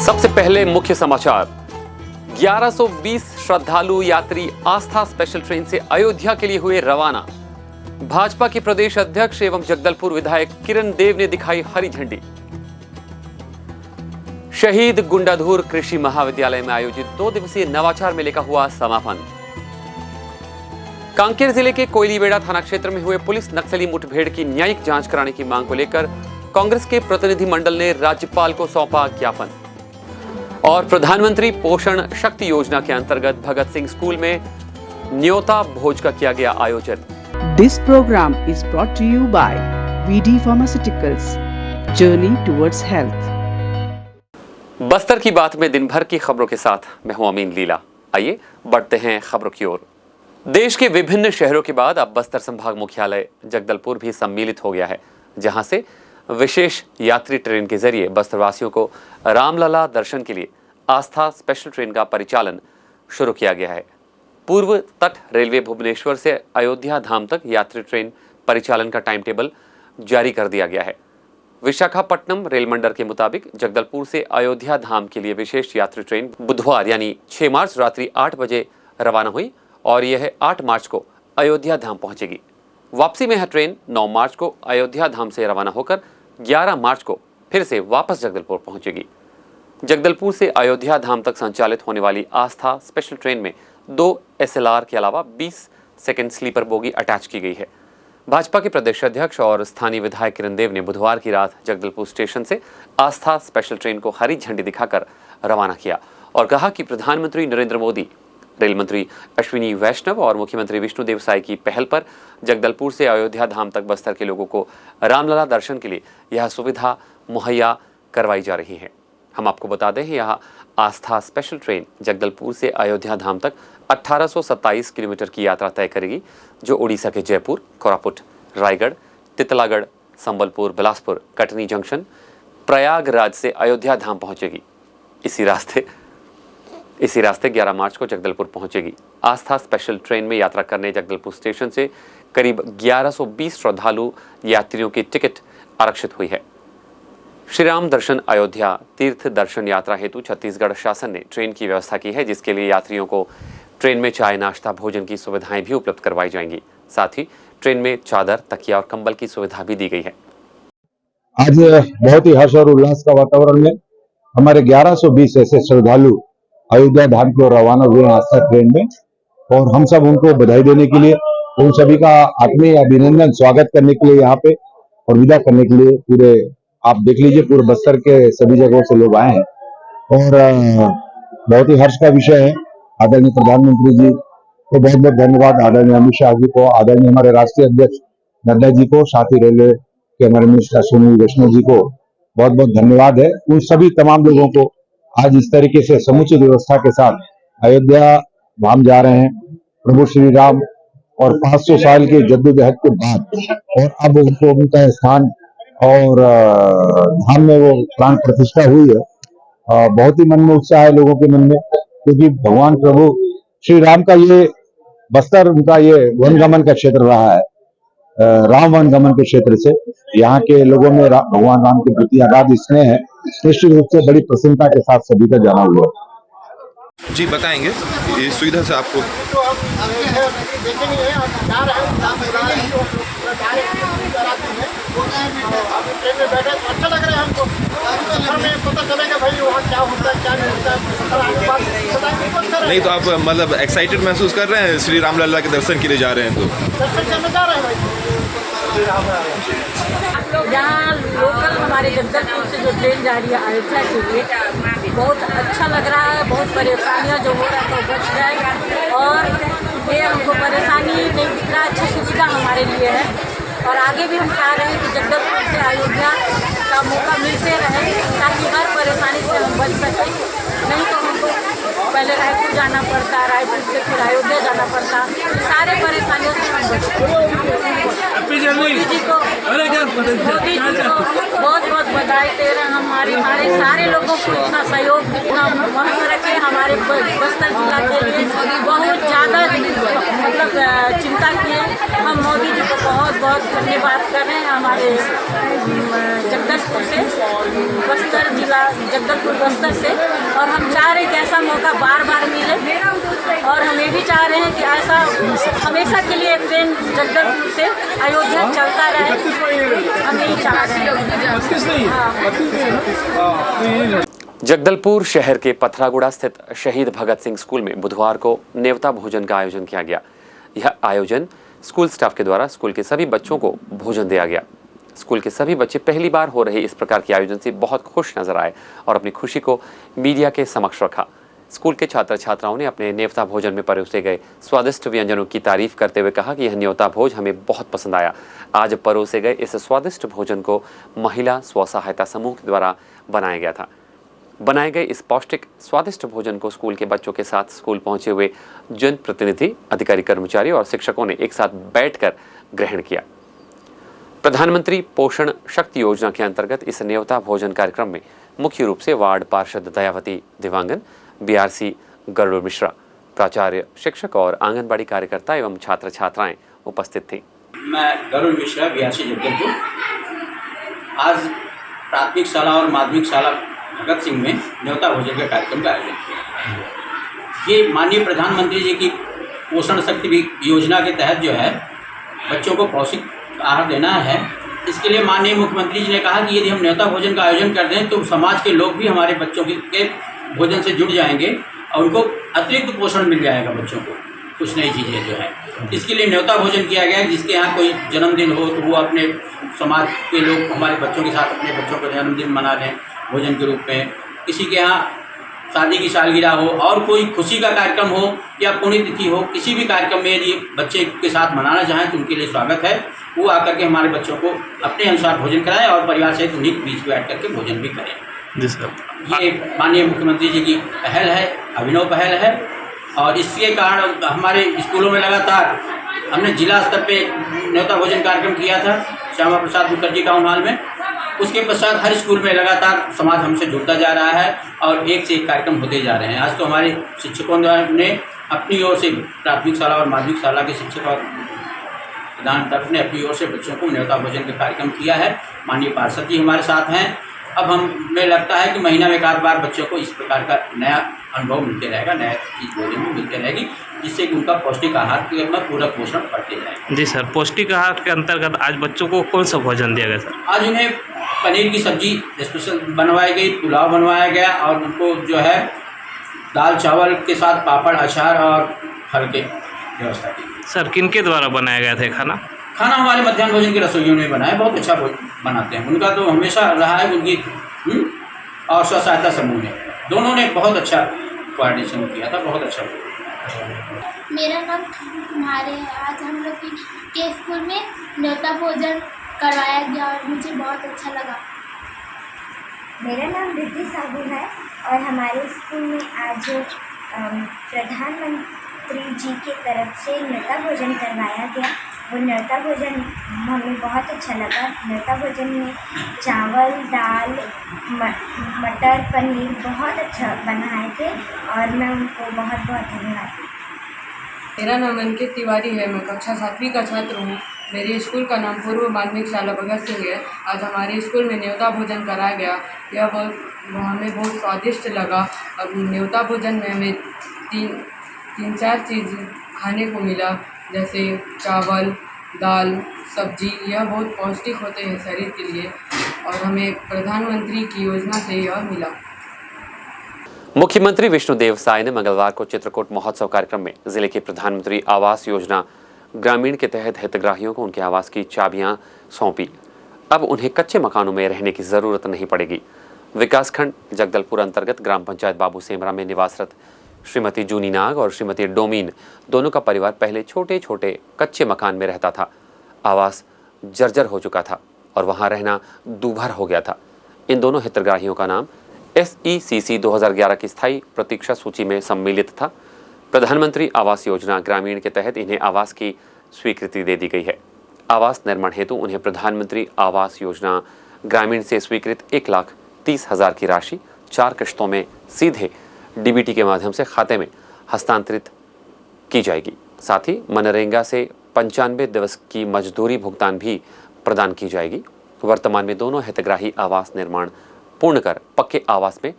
सबसे पहले मुख्य समाचार। 1120 श्रद्धालु यात्री आस्था स्पेशल ट्रेन से अयोध्या के लिए हुए रवाना। भाजपा के प्रदेश अध्यक्ष एवं जगदलपुर विधायक किरण देव ने दिखाई हरी झंडी। शहीद गुंडाधुर कृषि महाविद्यालय में आयोजित 2 दिवसीय नवाचार मेले का हुआ समापन। कांकेर जिले के कोयलीबेड़ा थाना क्षेत्र में हुए पुलिस नक्सली मुठभेड़ की न्यायिक जांच कराने की मांग को लेकर कांग्रेस के प्रतिनिधिमंडल ने राज्यपाल को सौंपा ज्ञापन। और प्रधानमंत्री पोषण शक्ति योजना के अंतर्गत भगत सिंह स्कूल में न्योता भोज का किया गया आयोजन। This program is brought to you by VD Pharmaceuticals, Journey towards Health। Bastar की बात में दिन भर की खबरों के साथ मैं हूं अमीन लीला। आइए बढ़ते हैं खबरों की ओर। देश के विभिन्न शहरों के बाद अब बस्तर संभाग मुख्यालय जगदलपुर भी सम्मिलित हो गया है, जहां से विशेष यात्री ट्रेन के जरिए बस्तरवासियों को रामलला दर्शन के लिए आस्था स्पेशल ट्रेन का परिचालन शुरू किया गया है। पूर्व तट रेलवे भुवनेश्वर से अयोध्या धाम तक यात्री ट्रेन परिचालन का टाइम टेबल जारी कर दिया गया है। विशाखापट्टनम रेल मंडल के मुताबिक जगदलपुर से अयोध्या धाम के लिए विशेष यात्री ट्रेन बुधवार यानी 6 मार्च रात्रि 8 बजे रवाना हुई और यह 8 मार्च को अयोध्या धाम पहुंचेगी। वापसी में यह ट्रेन 9 मार्च को अयोध्या धाम से रवाना होकर 11 मार्च को फिर से वापस जगदलपुर पहुंचेगी। जगदलपुर से अयोध्या धाम तक संचालित होने वाली आस्था स्पेशल ट्रेन में 2 SLR के अलावा 20 सेकंड स्लीपर बोगी अटैच की गई है। भाजपा के प्रदेश अध्यक्ष और स्थानीय विधायक किरण देव ने बुधवार की रात जगदलपुर स्टेशन से आस्था स्पेशल ट्रेन को हरी झंडी दिखाकर रवाना किया और कहा कि प्रधानमंत्री नरेंद्र मोदी, रेल मंत्री अश्विनी वैष्णव और मुख्यमंत्री विष्णुदेव साय की पहल पर जगदलपुर से अयोध्या धाम तक बस्तर के लोगों को रामलला दर्शन के लिए यह सुविधा मुहैया करवाई जा रही है। हम आपको बता दें, यह आस्था स्पेशल ट्रेन जगदलपुर से अयोध्या धाम तक 1827 किलोमीटर की यात्रा तय करेगी, जो उड़ीसा के जयपुर, कोरापुट, रायगढ़, तितलागढ़, संबलपुर, बिलासपुर, कटनी जंक्शन, प्रयागराज से अयोध्या धाम पहुंचेगी। इसी रास्ते 11 मार्च को जगदलपुर पहुंचेगी। आस्था स्पेशल ट्रेन में यात्रा करने जगदलपुर स्टेशन से करीब 1120 श्रद्धालु यात्रियों की टिकट आरक्षित हुई है। श्री राम दर्शन अयोध्या तीर्थ दर्शन यात्रा हेतु छत्तीसगढ़ शासन ने ट्रेन की व्यवस्था की है, जिसके लिए यात्रियों को ट्रेन में चाय, नाश्ता, भोजन की सुविधाएं भी उपलब्ध करवाई जाएंगी। साथ ही ट्रेन में चादर, तकिया और कंबल की सुविधा भी दी गई है। आज बहुत ही हर्ष और उल्लास का वातावरण में हमारे 1120 ऐसे श्रद्धालु अयोध्या धाम की ओर रवाना हुए आस्था ट्रेन में, और हम सब उनको बधाई देने के लिए, उन सभी का आत्मीय अभिनंदन स्वागत करने के लिए यहाँ पे और विदा करने के लिए पूरे आप देख लीजिए पूरे बस्तर के सभी जगहों से लोग आए हैं। और बहुत ही हर्ष का विषय है। आदरणीय प्रधानमंत्री जी को बहुत बहुत धन्यवाद, आदरणीय अमित शाह जी को, आदरणीय हमारे राष्ट्रीय अध्यक्ष नड्डा जी को, साथ ही रेलवे के हमारे मिनिस्टर अश्विनी वैष्णव जी को बहुत बहुत धन्यवाद है। उन सभी तमाम लोगों को आज इस तरीके से समुचित व्यवस्था के साथ अयोध्या धाम जा रहे हैं। प्रभु श्री राम और 500 साल के जद्दोजहद के बाद और अब उनको उनका स्थान और धाम में वो प्राण प्रतिष्ठा हुई है। बहुत ही मन में उत्साह है लोगों के मन में, क्योंकि भगवान प्रभु श्री राम का ये बस्तर उनका ये वनगमन का क्षेत्र रहा है। राम वनगमन के क्षेत्र से यहाँ के लोगों में भगवान राम के प्रति अगाध स्नेह है। निश्चित रूप से बड़ी प्रसन्नता के साथ सभी का जाना हुआ जी। बताएंगे इस सुविधा से आपको ट्रेन में बैठे तो अच्छा लग रहा है हमको। सफर में पता चलेगा भाई वहाँ क्या होता है क्या नहीं होता है। सफर आगे बात नहीं तो आप मतलब एक्साइटेड महसूस कर रहे हैं श्री रामलला के दर्शन के लिए जा रहे हैं? तो दर्शन करने जा रहे हैं भाई। यहाँ लोकल हमारे जगदलपुर से जो ट्रेन जा रही है अयोध्या के लिए, बहुत अच्छा लग रहा है। बहुत परेशानियाँ जो हो रहा है तो बच गए और ये हमको परेशानी नहीं दिख रहा, अच्छी सुविधा हमारे लिए है। और आगे भी हम चाह रहे हैं कि जगदलपुर से अयोध्या का मौका मिलते रहे, ताकि हर परेशानी से हम बच सकें। नहीं तो हमको पहले रायपुर जाना पड़ता, रायपुर से फिर अयोध्या जाना पड़ता, सारे परेशानियों से हम बचते। मोदी जी को बहुत बहुत बधाई दे रहे हैं। हमारे सारे लोगों को इतना सहयोग, इतना महत्व रखे हमारे बस्तर जिला के लिए, बहुत ज़्यादा मतलब चिंता किए। हम मोदी जी को बहुत बहुत धन्यवाद कर रहे हैं। हमारे जगदलपुर जगदलपुर से, बस्तर जिला जगदलपुर बस्तर से, और हम चाह रहे हैं कि ऐसा मौका बार बार मिले, और हम ये भी चाह रहे हैं कि ऐसा हमेशा के लिए ट्रेन जगदलपुर से अयोध्या चलता रहे। हम यही चाह रहे हैं। जगदलपुर शहर के पथरागुड़ा स्थित शहीद भगत सिंह स्कूल में बुधवार को नेवता भोजन का आयोजन किया गया। यह आयोजन स्कूल स्टाफ के द्वारा स्कूल के सभी बच्चों को भोजन दिया गया। स्कूल के सभी बच्चे पहली बार हो रहे इस प्रकार के आयोजन से बहुत खुश नजर आए और अपनी खुशी को मीडिया के समक्ष रखा। स्कूल के छात्र छात्राओं ने अपने नेवता भोजन में परोसे गए स्वादिष्ट व्यंजनों की तारीफ करते हुए कहा कि यह न्योता भोज हमें बहुत पसंद आया। आज परोसे गए इस स्वादिष्ट भोजन को महिला स्व सहायता समूह के द्वारा बनाया गया था। बनाए गए इस पौष्टिक स्वादिष्ट भोजन को स्कूल के बच्चों के साथ स्कूल पहुंचे हुए जनप्रतिनिधि, अधिकारी, कर्मचारी और शिक्षकों ने एक साथ बैठकर ग्रहण किया। प्रधानमंत्री पोषण शक्ति योजना के अंतर्गत इस न्योता भोजन कार्यक्रम में मुख्य रूप से वार्ड पार्षद दयावती दिवांगन, बीआरसी गरुड़ मिश्रा, प्राचार्य, शिक्षक और आंगनबाड़ी कार्यकर्ता एवं छात्र छात्राएं उपस्थित थी। मैं गरुड़ मिश्रा, बीआरसी जगदलपुर। आज प्राथमिक शाला और माध्यमिक शाला भगत सिंह में न्योता भोजन के कार्यक्रम का आयोजन किया। ये माननीय प्रधानमंत्री जी की पोषण शक्ति योजना के तहत जो है बच्चों को पौष्टिक आहार देना है। इसके लिए माननीय मुख्यमंत्री जी ने कहा कि यदि हम न्योता भोजन का आयोजन कर दें तो समाज के लोग भी हमारे बच्चों के भोजन से जुड़ जाएंगे और उनको अतिरिक्त पोषण मिल जाएगा बच्चों को, कुछ नई चीज़ें जो है। इसके लिए न्योता भोजन किया गया है। जिसके यहाँ कोई जन्मदिन हो तो वो अपने समाज के लोग हमारे बच्चों के साथ अपने बच्चों का जन्मदिन मना लें भोजन के रूप में। किसी के यहाँ शादी की सालगिरह हो और कोई खुशी का कार्यक्रम हो या पुण्यतिथि हो, किसी भी कार्यक्रम में यदि बच्चे के साथ मनाना चाहें तो उनके लिए स्वागत है। वो आकर के हमारे बच्चों को अपने अनुसार भोजन कराएं और परिवार सहित उन्हीं के बीच बैठ करके भोजन भी करें। जी सर, ये माननीय मुख्यमंत्री जी की पहल है, अभिनव पहल है। और इसके कारण हमारे स्कूलों में लगातार हमने जिला स्तर पे न्योता भोजन कार्यक्रम किया था श्यामा प्रसाद मुखर्जी टाउन हॉल में। उसके पश्चात हर स्कूल में लगातार समाज हमसे जुड़ता जा रहा है और एक से एक कार्यक्रम होते जा रहे हैं। आज तो हमारे शिक्षकों ने अपनी ओर से प्राथमिक शाला और माध्यमिक शाला के शिक्षक और प्रधान तर्फ ने अपनी ओर से बच्चों को न्योता भोजन का कार्यक्रम किया है। माननीय पार्षद जी हमारे साथ हैं। अब हमें लगता है कि महीना में एक आध बार बच्चों को इस प्रकार का नया अनुभव मिलते रहेगा, नया चीज़ भोजन भी मिलते रहेगी, जिससे कि उनका पौष्टिक आहार के अपना पूरा पोषण बढ़ते जाएगा। जी सर, पौष्टिक आहार के अंतर्गत आज बच्चों को कौन सा भोजन दिया गया सर? आज उन्हें पनीर की सब्जी स्पेशल बनवाई गई, पुलाव बनवाया गया और उनको जो है दाल चावल के साथ पापड़, अचार और फल के व्यवस्था की। सर, किनके द्वारा बनाया गया था खाना? खाना हमारे मध्याह्न भोजन के रसोइयों ने बनाया, बहुत अच्छा बनाते हैं। उनका तो हमेशा रहा है उनकी और स्व सहायता समूह ने, दोनों ने बहुत अच्छा कोऑर्डिनेशन किया था, बहुत अच्छा। मेरा नाम कुमार है। आज हम लोग के स्कूल में न्योता भोजन करवाया गया और मुझे बहुत अच्छा लगा। मेरा नाम रिद्धि साहू है और हमारे स्कूल में आज प्रधानमंत्री जी की तरफ से न्योता भोजन करवाया गया। वो न्योता भोजन हमें बहुत अच्छा लगा। न्योता भोजन में चावल, दाल, मटर, पनीर बहुत अच्छा बनाए थे और मैं उनको बहुत बहुत धन्यवाद। मेरा नाम अंकित तिवारी है। मैं कक्षा 7वीं का छात्र हूँ। मेरे स्कूल का नाम पूर्व माध्यमिक शाला भगत सिंह है। आज हमारे स्कूल में न्योता भोजन कराया गया। यह हमें बहुत स्वादिष्ट लगा और न्योता भोजन में हमें तीन चार चीज़ खाने को मिला, जैसे चावल, दाल, सब्जी। यह बहुत पौष्टिक होते हैं शरीर के लिए और हमें प्रधानमंत्री की योजना से यह मिला। मुख्यमंत्री विष्णुदेव साय ने मंगलवार को चित्रकूट महोत्सव कार्यक्रम में जिले के प्रधानमंत्री आवास योजना ग्रामीण के तहत हितग्राहियों को उनके आवास की चाबियां सौंपी। अब उन्हें कच्चे मकानों में रहने की जरूरत नहीं पड़ेगी। विकासखंड जगदलपुर अंतर्गत ग्राम पंचायत बाबू सेमरा में निवासरत श्रीमती जूनी नाग और श्रीमती डोमीन दोनों का परिवार पहले छोटे छोटे कच्चे मकान में रहता था। आवास जर्जर हो चुका था और वहां रहना दूभर हो गया था। इन दोनों हितग्राहियों का नाम SECC 2011 की स्थायी प्रतीक्षा सूची में सम्मिलित था। प्रधानमंत्री आवास योजना ग्रामीण के तहत इन्हें आवास की स्वीकृति दे दी गई है। आवास निर्माण हेतु उन्हें प्रधानमंत्री आवास योजना ग्रामीण से स्वीकृत 1,30,000 की राशि 4 किश्तों में सीधे DBT के माध्यम से खाते में हस्तांतरित की जाएगी। साथ ही मनरेगा से 95 दिवस की मजदूरी भुगतान भी प्रदान की जाएगी। वर्तमान में दोनों हितग्राही आवास निर्माण पूर्ण कर पक्के आवास में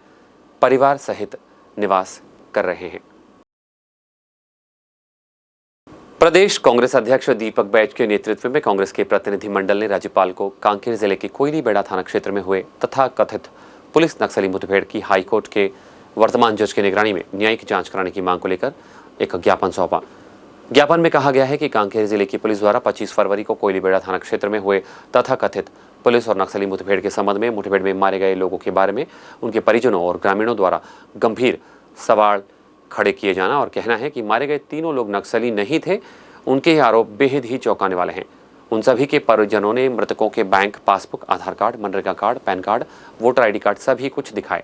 परिवार सहित निवास कर रहे हैं। प्रदेश कांग्रेस अध्यक्ष दीपक बैज के नेतृत्व में कांग्रेस के प्रतिनिधि मंडल ने राज्यपाल को कांकेर जिले के कोयलीबेड़ा थाना क्षेत्र में हुए तथा कथित पुलिस नक्सली मुठभेड़ की हाईकोर्ट के वर्तमान जज की निगरानी में न्यायिक जांच कराने की मांग को लेकर एक ज्ञापन सौंपा। ज्ञापन में कहा गया है कि कांकेर जिले की पुलिस द्वारा 25 फरवरी को कोयलीबेड़ा थाना क्षेत्र में हुए तथा कथित पुलिस और नक्सली मुठभेड़ के संबंध में मुठभेड़ में मारे गए लोगों के बारे में उनके परिजनों और ग्रामीणों द्वारा गंभीर सवाल खड़े किए जाना और कहना है कि मारे गए तीनों लोग नक्सली नहीं थे। उनके ये आरोप बेहद ही चौंकाने वाले हैं। उन सभी के परिजनों ने मृतकों के bank passbook, Aadhaar card, MNREGA card, PAN card, voter ID card सभी कुछ दिखाए।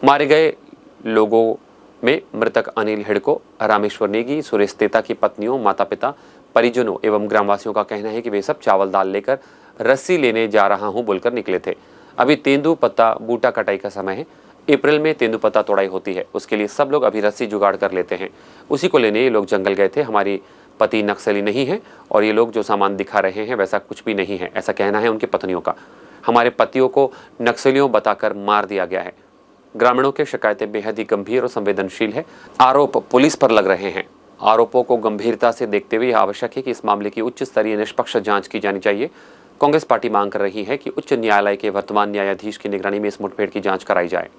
मारे गए लोगों में मृतक अनिल हिड़को, रामेश्वर नेगी, सुरेश तेता की पत्नियों, माता पिता, परिजनों एवं ग्रामवासियों का कहना है कि वे सब चावल दाल लेकर रस्सी लेने जा रहा हूं बोलकर निकले थे। अभी तेंदू पत्ता बूटा कटाई का समय है। अप्रैल में तेंदू पत्ता तोड़ाई होती है, उसके लिए सब लोग अभी रस्सी जुगाड़ कर लेते हैं। उसी को लेने ये लोग जंगल गए थे। हमारी पति नक्सली नहीं है और ये लोग जो सामान दिखा रहे हैं वैसा कुछ भी नहीं है, ऐसा कहना है उनकी पत्नियों का। हमारे पतियों को नक्सलियों बताकर मार दिया गया है। ग्रामीणों की शिकायतें बेहद ही गंभीर और संवेदनशील है। आरोप पुलिस पर लग रहे हैं। आरोपों को गंभीरता से देखते हुए आवश्यक है कि इस मामले की उच्च स्तरीय निष्पक्ष जांच की जानी चाहिए। कांग्रेस पार्टी मांग कर रही है कि उच्च न्यायालय के वर्तमान न्यायाधीश की निगरानी में इस मुठभेड़ की जांच कराई जाए।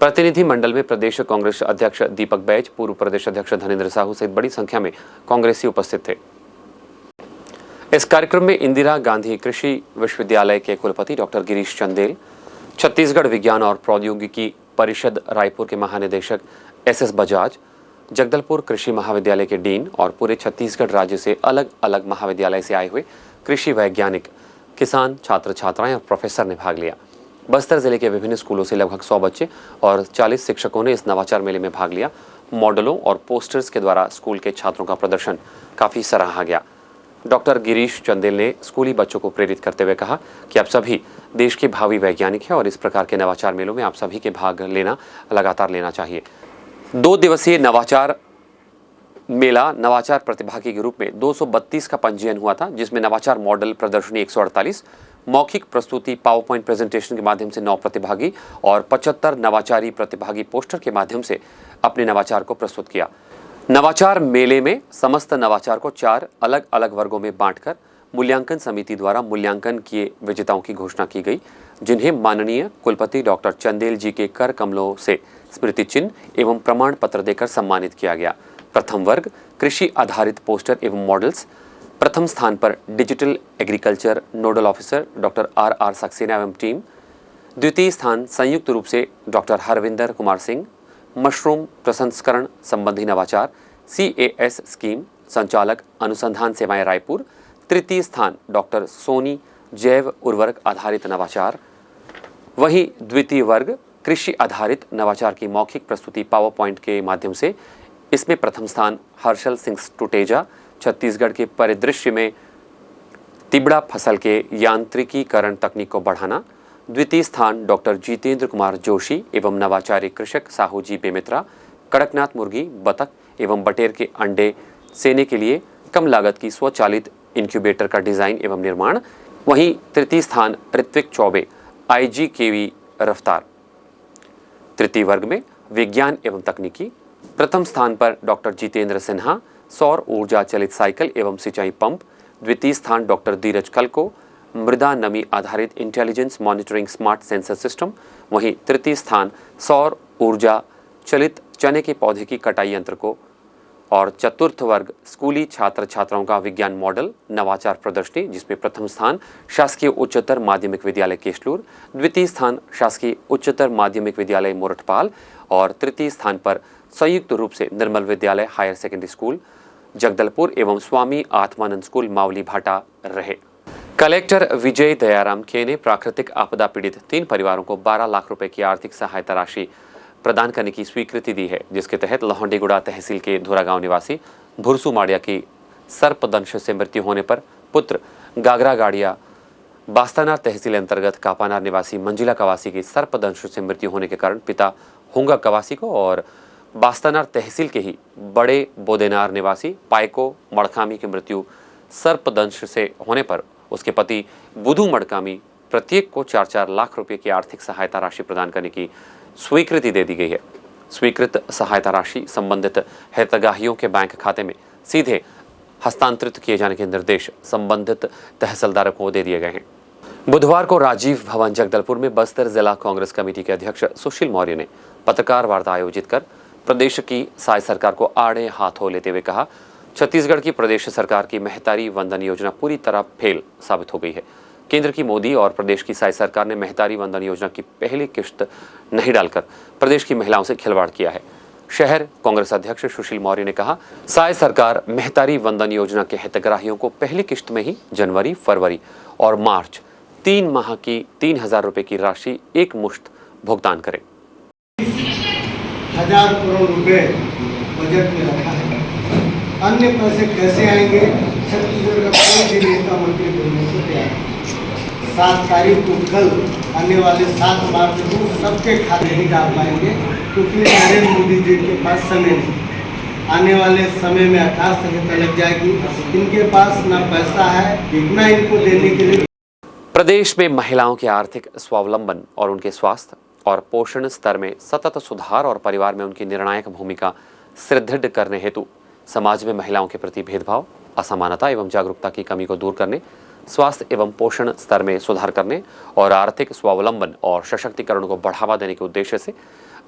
प्रतिनिधि मंडल में प्रदेश कांग्रेस अध्यक्ष दीपक बैज, पूर्व प्रदेश अध्यक्ष धनेंद्र साहू सहित बड़ी संख्या में कांग्रेसी उपस्थित थे। इस कार्यक्रम में इंदिरा गांधी कृषि विश्वविद्यालय के कुलपति डॉक्टर गिरीश चंदेल, छत्तीसगढ़ विज्ञान और प्रौद्योगिकी परिषद रायपुर के महानिदेशक SS बजाज, जगदलपुर कृषि महाविद्यालय के डीन और पूरे छत्तीसगढ़ राज्य से अलग अलग महाविद्यालय से आए हुए कृषि वैज्ञानिक, किसान, छात्र छात्राएं और प्रोफेसर ने भाग लिया। बस्तर जिले के विभिन्न स्कूलों से लगभग 100 बच्चे और 40 शिक्षकों ने इस नवाचार मेले में भाग लिया। मॉडलों और पोस्टर्स के द्वारा स्कूल के छात्रों का प्रदर्शन काफी सराहा गया। डॉक्टर गिरीश चंदेल ने स्कूली बच्चों को प्रेरित करते हुए कहा कि आप सभी देश के भावी वैज्ञानिक हैं और इस प्रकार के नवाचार मेलों में आप सभी के भाग लेना लगातार लेना चाहिए। 2 दिवसीय नवाचार मेला नवाचार प्रतिभागी के रूप में 232 का पंजीयन हुआ था, जिसमें नवाचार मॉडल प्रदर्शनी 148, मौखिक प्रस्तुति पावर पॉइंट प्रेजेंटेशन के माध्यम से 9 प्रतिभागी और 75 नवाचारी प्रतिभागी पोस्टर के माध्यम से अपने नवाचार को प्रस्तुत किया। नवाचार मेले में समस्त नवाचार को 4 अलग अलग वर्गों में बांटकर मूल्यांकन समिति द्वारा मूल्यांकन किए विजेताओं की घोषणा की गई, जिन्हें माननीय कुलपति डॉक्टर चंदेल जी के कर कमलों से स्मृति चिन्ह एवं प्रमाण पत्र देकर सम्मानित किया गया। प्रथम वर्ग कृषि आधारित पोस्टर एवं मॉडल्स, प्रथम स्थान पर digital agriculture nodal officer doctor RR Saxena एवं टीम, द्वितीय स्थान संयुक्त रूप से डॉक्टर हरविंदर कुमार सिंह, मशरूम प्रसंस्करण संबंधी नवाचार CAS स्कीम संचालक अनुसंधान सेवाएं रायपुर, तृतीय स्थान डॉक्टर सोनी जैव उर्वरक आधारित नवाचार। वहीं द्वितीय वर्ग कृषि आधारित नवाचार की मौखिक प्रस्तुति पावर पॉइंट के माध्यम से, इसमें प्रथम स्थान हर्षल सिंह टुटेजा, छत्तीसगढ़ के परिदृश्य में तिबड़ा फसल के यांत्रिकीकरण तकनीक को बढ़ाना। द्वितीय स्थान डॉक्टर जितेंद्र कुमार जोशी एवं नवाचारी कृषक साहू जी बेमित्रा, कड़कनाथ मुर्गी, बतख एवं बटेर के अंडे सेने के लिए कम लागत की स्वचालित इंक्यूबेटर का डिजाइन एवं निर्माण। वहीं तृतीय स्थान ऋत्विक चौबे, IGKV रफ्तार। तृतीय वर्ग में विज्ञान एवं तकनीकी, प्रथम स्थान पर डॉक्टर जितेंद्र सिन्हा, सौर ऊर्जा चलित साइकिल एवं सिंचाई पंप। द्वितीय स्थान डॉक्टर धीरज कलको, मृदा नमी आधारित intelligence monitoring smart sensor system. वहीं तृतीय स्थान सौर ऊर्जा चलित चने के पौधे की कटाई यंत्र को। और चतुर्थ वर्ग स्कूली छात्र छात्राओं का विज्ञान मॉडल नवाचार प्रदर्शनी, जिसमें प्रथम स्थान शासकीय उच्चतर माध्यमिक विद्यालय केशलूर, द्वितीय स्थान शासकीय उच्चतर माध्यमिक विद्यालय मोरठपाल और तृतीय स्थान पर संयुक्त रूप से निर्मल विद्यालय हायर सेकेंडरी स्कूल जगदलपुर एवं स्वामी आत्मानंद स्कूल मावली भाटा रहे। कलेक्टर विजय दयाराम के ने प्राकृतिक आपदा पीड़ित 3 परिवारों को 12 लाख रुपए की आर्थिक सहायता राशि प्रदान करने की स्वीकृति दी है, जिसके तहत लोहंडीगुड़ा तहसील के धुरागांव निवासी भुरसू माड़िया की सर्पदंश से मृत्यु होने पर पुत्र गागरा गाड़िया, बास्तानार तहसील अंतर्गत कापानार निवासी मंजिला कवासी की सर्पदंश से मृत्यु होने के कारण पिता हुंगा कवासी को और बास्तानार तहसील के ही बड़े बोदेनार निवासी पायको मड़खामी की मृत्यु सर्पदंश से होने पर उसके पति बुधू मडकामी प्रत्येक को 4-4 लाख रुपए की आर्थिक सहायता राशि प्रदान करने की स्वीकृति दे दी गई है। स्वीकृत सहायता राशि संबंधित हितग्राहियों के बैंक खाते में सीधे हस्तांतरित किए जाने के निर्देश संबंधित तहसीलदार को दे दिए गए हैं। बुधवार को राजीव भवन जगदलपुर में बस्तर जिला कांग्रेस कमेटी के अध्यक्ष सुशील मौर्य ने पत्रकार वार्ता आयोजित कर प्रदेश की साय सरकार को आड़े हाथों लेते हुए कहा, छत्तीसगढ़ की प्रदेश सरकार की महतारी वंदन योजना पूरी तरह फेल साबित हो गई है। केंद्र की मोदी और प्रदेश की साय सरकार ने महतारी वंदन योजना की पहली किश्त नहीं डालकर प्रदेश की महिलाओं से खिलवाड़ किया है। शहर कांग्रेस अध्यक्ष सुशील मौर्य ने कहा, साय सरकार महतारी वंदन योजना के हितग्राहियों को पहली किश्त में ही जनवरी, फरवरी और मार्च 3 माह की 3,000 रुपए की राशि एक मुश्त भुगतान करे। 1000 करोड़ रुपए बजट में रखा है। अन्य पैसे कैसे आएंगे? छत्तीसगढ़ का कोई भी नेता मंत्री बोलने को तैयार है। 7 तारीख को कल आने वाले 7 मार्च को सबके खाते नहीं डाल पाएंगे, क्योंकि नरेंद्र मोदी जी के पास समय नहीं। आने वाले समय में आचार संहिता लग जाएगी। इनके पास ना पैसा है ना इनको देने के लिए। प्रदेश में महिलाओं के आर्थिक स्वावलंबन और उनके स्वास्थ्य और पोषण स्तर में सतत सुधार और परिवार में उनकी निर्णायक भूमिका सुदृढ़ करने हेतु समाज में महिलाओं के प्रति भेदभाव, असमानता एवं जागरूकता की कमी को दूर करने, स्वास्थ्य एवं पोषण स्तर में सुधार करने और आर्थिक स्वावलंबन और सशक्तिकरण को बढ़ावा देने के उद्देश्य से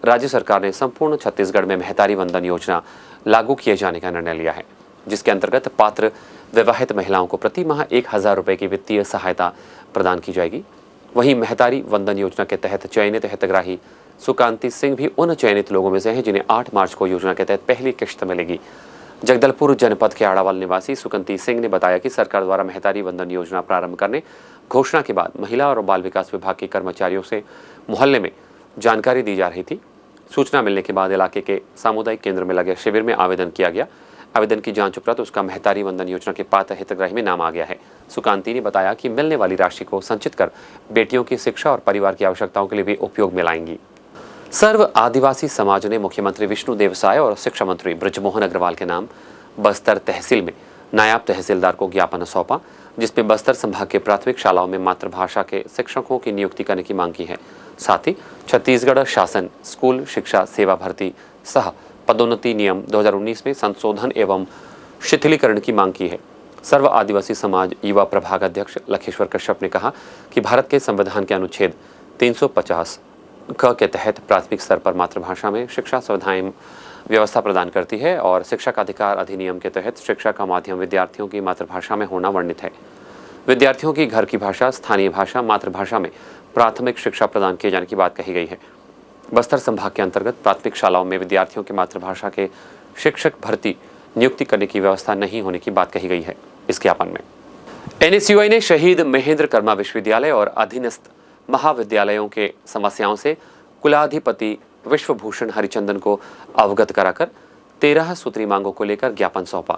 राज्य सरकार ने संपूर्ण छत्तीसगढ़ में महतारी वंदन योजना लागू किए जाने का निर्णय लिया है, जिसके अंतर्गत पात्र विवाहित महिलाओं को प्रति माह 1,000 रुपए की वित्तीय सहायता प्रदान की जाएगी। वहीं महतारी वंदन योजना के तहत चयनित हितग्राही सुकांति सिंह भी उन चयनित लोगों में से हैं जिन्हें 8 मार्च को योजना के तहत पहली किश्त मिलेगी। जगदलपुर जनपद के आड़ावाल निवासी सुकांति सिंह ने बताया कि सरकार द्वारा महतारी वंदन योजना प्रारंभ करने घोषणा के बाद महिला और बाल विकास विभाग के कर्मचारियों से मोहल्ले में जानकारी दी जा रही थी। सूचना मिलने के बाद इलाके के सामुदायिक केंद्र में लगे शिविर में आवेदन किया गया। आवेदन की जांच उपरांत उसका महतारी वंदन योजना के पात्र हितग्राही में नाम आ गया है। सुकांति ने बताया कि मिलने वाली राशि को संचित कर बेटियों की शिक्षा और परिवार की आवश्यकताओं के लिए भी उपयोग में लाएंगी। सर्व आदिवासी समाज ने मुख्यमंत्री विष्णुदेव साय और शिक्षा मंत्री बृजमोहन अग्रवाल के नाम बस्तर तहसील में नायब तहसीलदार को ज्ञापन सौंपा, जिसमें बस्तर संभाग के प्राथमिक शालाओं में मातृभाषा के शिक्षकों की नियुक्ति करने की मांग की है। साथ ही छत्तीसगढ़ शासन स्कूल शिक्षा सेवा भर्ती सह पदोन्नति नियम 2019 में संशोधन एवं शिथिलीकरण की मांग की है। सर्व आदिवासी समाज युवा प्रभाग अध्यक्ष लखेश्वर कश्यप ने कहा कि भारत के संविधान के अनुच्छेद 350 क के तहत प्राथमिक स्तर पर मातृभाषा में शिक्षा सुविधाएं व्यवस्था प्रदान करती है और शिक्षा का अधिकार अधिनियम के तहत शिक्षा का माध्यम विद्यार्थियों की मातृभाषा में होना वर्णित है। विद्यार्थियों की घर की भाषा, स्थानीय भाषा, मातृभाषा में प्राथमिक शिक्षा प्रदान किए जाने की बात कही गई है। बस्तर संभाग के अंतर्गत प्राथमिक शालाओं में विद्यार्थियों की मातृभाषा के शिक्षक भर्ती नियुक्ति करने की व्यवस्था नहीं होने की बात कही गई है। इस ज्ञापन में NSUI ने शहीद महेंद्र कर्मा विश्वविद्यालय और अधीनस्थ महाविद्यालयों के समस्याओं से कुलाधिपति विश्वभूषण हरिचंदन को अवगत कराकर 13 सूत्री मांगों को लेकर ज्ञापन सौंपा।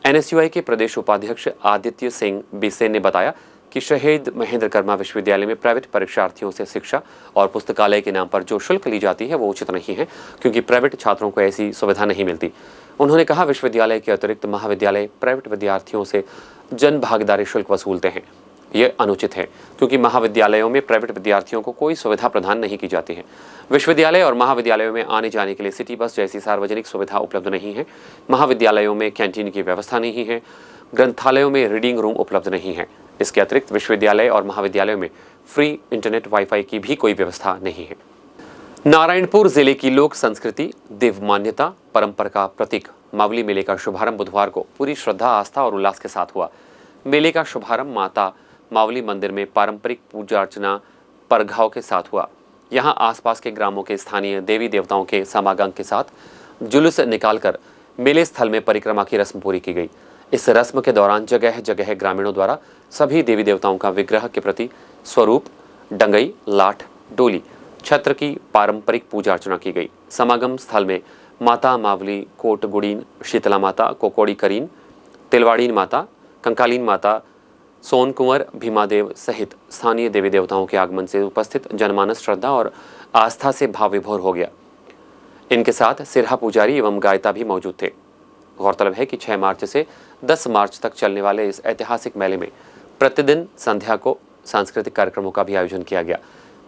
NSUI के प्रदेश उपाध्यक्ष आदित्य सिंह बिसेन ने बताया कि शहीद महेंद्र कर्मा विश्वविद्यालय में प्राइवेट परीक्षार्थियों से शिक्षा और पुस्तकालय के नाम पर जो शुल्क ली जाती है वो उचित नहीं है, क्योंकि प्राइवेट छात्रों को ऐसी सुविधा नहीं मिलती। उन्होंने कहा, विश्वविद्यालय के अतिरिक्त महाविद्यालय प्राइवेट विद्यार्थियों से जन भागीदारी शुल्क वसूलते हैं। ये अनुचित है, क्योंकि महाविद्यालयों में प्राइवेट विद्यार्थियों को कोई सुविधा प्रदान नहीं की जाती है। विश्वविद्यालय और महाविद्यालयों में आने जाने के लिए सिटी बस जैसी सार्वजनिक सुविधा उपलब्ध नहीं है। महाविद्यालयों में कैंटीन की व्यवस्था नहीं है। ग्रंथालयों में रीडिंग रूम उपलब्ध नहीं है। इसके अतिरिक्त विश्वविद्यालय और महाविद्यालयों में फ्री इंटरनेट वाईफाई की भी कोई व्यवस्था नहीं है। नारायणपुर जिले की लोक संस्कृति, देव मान्यता, परंपरा का प्रतीक मावली मेले का शुभारंभ बुधवार को पूरी श्रद्धा, आस्था और उल्लास के साथ हुआ। मेले का शुभारंभ माता मावली मंदिर में पारंपरिक पूजा अर्चना परघाव के साथ हुआ। यहाँ आसपास के ग्रामों के स्थानीय देवी देवताओं के समागम के साथ जुलूस निकालकर मेले स्थल में परिक्रमा की रस्म पूरी की गई। इस रस्म के दौरान जगह जगह ग्रामीणों द्वारा सभी देवी देवताओं का विग्रह के प्रति स्वरूप, डंगई, लाठ, डोली, छत्र की पारंपरिक पूजा अर्चना की गई। समागम स्थल में माता मावली, कोटगुड़ीन, शीतला माता, कोकोड़ी करीन, तिलवाड़ीन माता, कंकालीन माता, सोन कुंवर, भीमादेव सहित स्थानीय देवी देवताओं के आगमन से उपस्थित जनमानस श्रद्धा और आस्था से भाव विभोर हो गया। इनके साथ सिरहा पुजारी एवं गायता भी मौजूद थे। गौरतलब है कि 6 मार्च से 10 मार्च तक चलने वाले इस ऐतिहासिक मेले में प्रतिदिन संध्या को सांस्कृतिक कार्यक्रमों का भी आयोजन किया गया।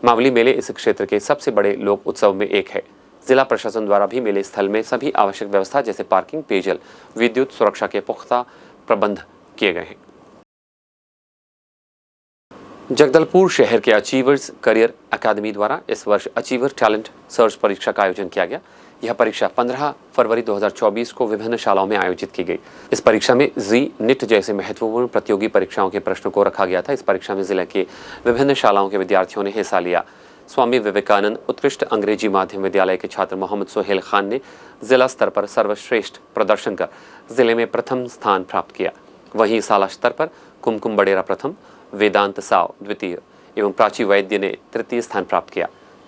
मावली मेले इस क्षेत्र के सबसे बड़े लोक उत्सव में एक है। जिला प्रशासन द्वारा भी मेले स्थल में सभी आवश्यक व्यवस्था जैसे पार्किंग, पेयजल, विद्युत, सुरक्षा के पुख्ता प्रबंध किए गए हैं। जगदलपुर शहर के अचीवर्स करियर अकादमी द्वारा इस वर्ष अचीवर टैलेंट सर्च परीक्षा का आयोजन किया गया। यह परीक्षा 15 फरवरी 2024 को विभिन्न शालाओं में आयोजित की गई। इस परीक्षा में जी नीट जैसे महत्वपूर्ण प्रतियोगी परीक्षाओं के प्रश्नों को रखा गया था। इस परीक्षा में जिले के विभिन्न शालाओं के विद्यार्थियों ने हिस्सा लिया। स्वामी विवेकानंद उत्कृष्ट अंग्रेजी माध्यम विद्यालय के छात्र मोहम्मद सोहेल खान ने जिला स्तर पर सर्वश्रेष्ठ प्रदर्शन कर जिले में प्रथम स्थान प्राप्त किया। वहीं साला स्तर पर कुमकुम बडेरा प्रथम, वेदांत साव द्वितीय एवं प्राची वैद्य ने तृतीय स्थान प्राप्त किया।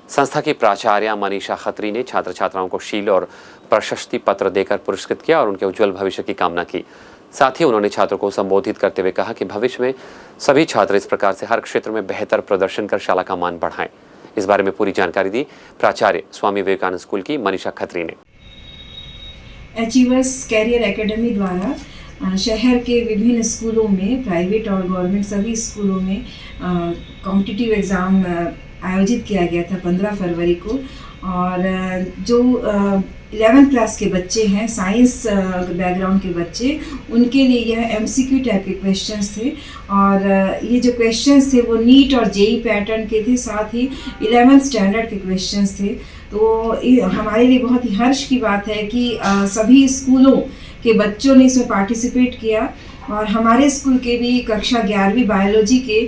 संस्था की प्राचार्य मनीषा खत्री ने छात्र छात्राओं को शील और प्रशस्ति पत्र देकर पुरस्कृत किया और उनके उज्जवल भविष्य की कामना की। साथ ही उन्होंने छात्रों को संबोधित करते हुए कहा कि भविष्य में सभी छात्र इस प्रकार से हर क्षेत्र में बेहतर प्रदर्शन कर शाला का मान बढ़ाएं। इस बारे में पूरी जानकारी दी प्राचार्य स्वामी विवेकानंद स्कूल की मनीषा खत्री ने। अचीवर्स कैरियर एकेडमी द्वारा शहर के विभिन्न स्कूलों में, प्राइवेट और गवर्नमेंट सभी स्कूलों में कॉम्पिटिटिव एग्ज़ाम आयोजित किया गया था 15 फरवरी को। और जो 11th क्लास के बच्चे हैं, साइंस बैकग्राउंड के बच्चे, उनके लिए यह MCQ टाइप के क्वेश्चंस थे। और ये जो क्वेश्चंस थे वो नीट और जेई पैटर्न के थे, साथ ही 11th स्टैंडर्ड के क्वेश्चंस थे। तो हमारे लिए बहुत ही हर्ष की बात है कि सभी स्कूलों के बच्चों ने इसमें पार्टिसिपेट किया। और हमारे स्कूल के भी कक्षा 11वीं बायोलॉजी के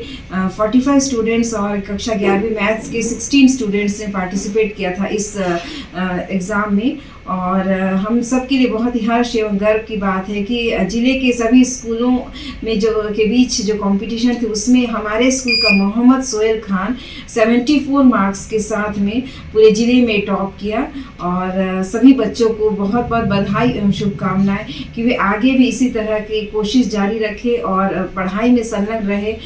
45 स्टूडेंट्स और कक्षा 11वीं मैथ्स के 16 स्टूडेंट्स ने पार्टिसिपेट किया था इस एग्ज़ाम में। और हम सब के लिए बहुत ही हर्ष एवं गर्व की बात है कि ज़िले के सभी स्कूलों में के बीच जो कंपटीशन थे उसमें हमारे स्कूल का मोहम्मद सोहेल खान 74 मार्क्स के साथ में पूरे ज़िले में टॉप किया। और सभी बच्चों को बहुत बहुत बधाई एवं शुभकामनाएं कि वे आगे भी इसी तरह की कोशिश जारी रखें और पढ़ाई में संलग्न रहे।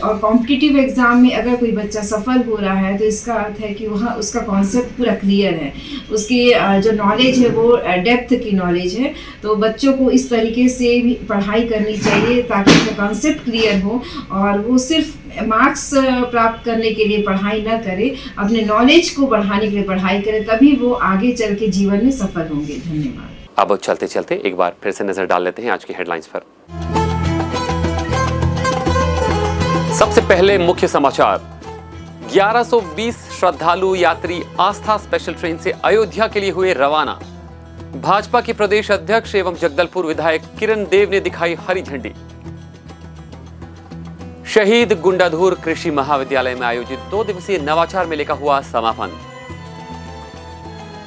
और कॉम्पिटिटिव एग्ज़ाम में अगर कोई बच्चा सफल हो रहा है तो इसका अर्थ है कि वहाँ उसका कॉन्सेप्ट पूरा क्लियर है, उसकी जो नॉलेज है वो डेप्थ की नॉलेज है। तो बच्चों को इस तरीके से भी पढ़ाई करनी चाहिए ताकि उनका कॉन्सेप्ट क्लियर हो और वो सिर्फ मार्क्स प्राप्त करने के लिए पढ़ाई न करे, अपने नॉलेज को बढ़ाने के लिए पढ़ाई करे, तभी वो आगे चल के जीवन में सफल होंगे। धन्यवाद। अब चलते चलते एक बार फिर से नजर डाल लेते हैं आज की हेडलाइंस पर। सबसे पहले मुख्य समाचार। 1120 श्रद्धालु यात्री आस्था स्पेशल ट्रेन से अयोध्या के लिए हुए रवाना। भाजपा के प्रदेश अध्यक्ष एवं जगदलपुर विधायक किरण देव ने दिखाई हरी झंडी। शहीद गुंडाधुर कृषि महाविद्यालय में आयोजित 2 दिवसीय नवाचार मेले का हुआ समापन।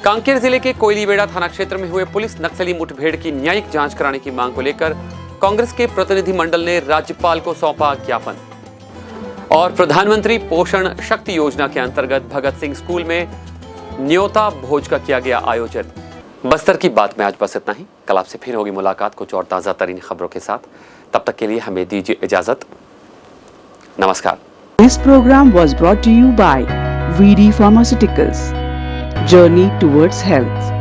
कांकेर जिले के कोयलीबेड़ा थाना क्षेत्र में हुए पुलिस नक्सली मुठभेड़ की न्यायिक जांच कराने की मांग को लेकर कांग्रेस के प्रतिनिधिमंडल ने राज्यपाल को सौंपा ज्ञापन। और प्रधानमंत्री पोषण शक्ति योजना के अंतर्गत भगत सिंह स्कूल में न्योता भोज का किया गया आयोजन। बस्तर की बात में आज बस इतना ही। कल आपसे फिर होगी मुलाकात कुछ और ताजा तरीन खबरों के साथ। तब तक के लिए हमें दीजिए इजाजत। नमस्कार। This program was brought to you by VD Pharmaceuticals. Journey towards health.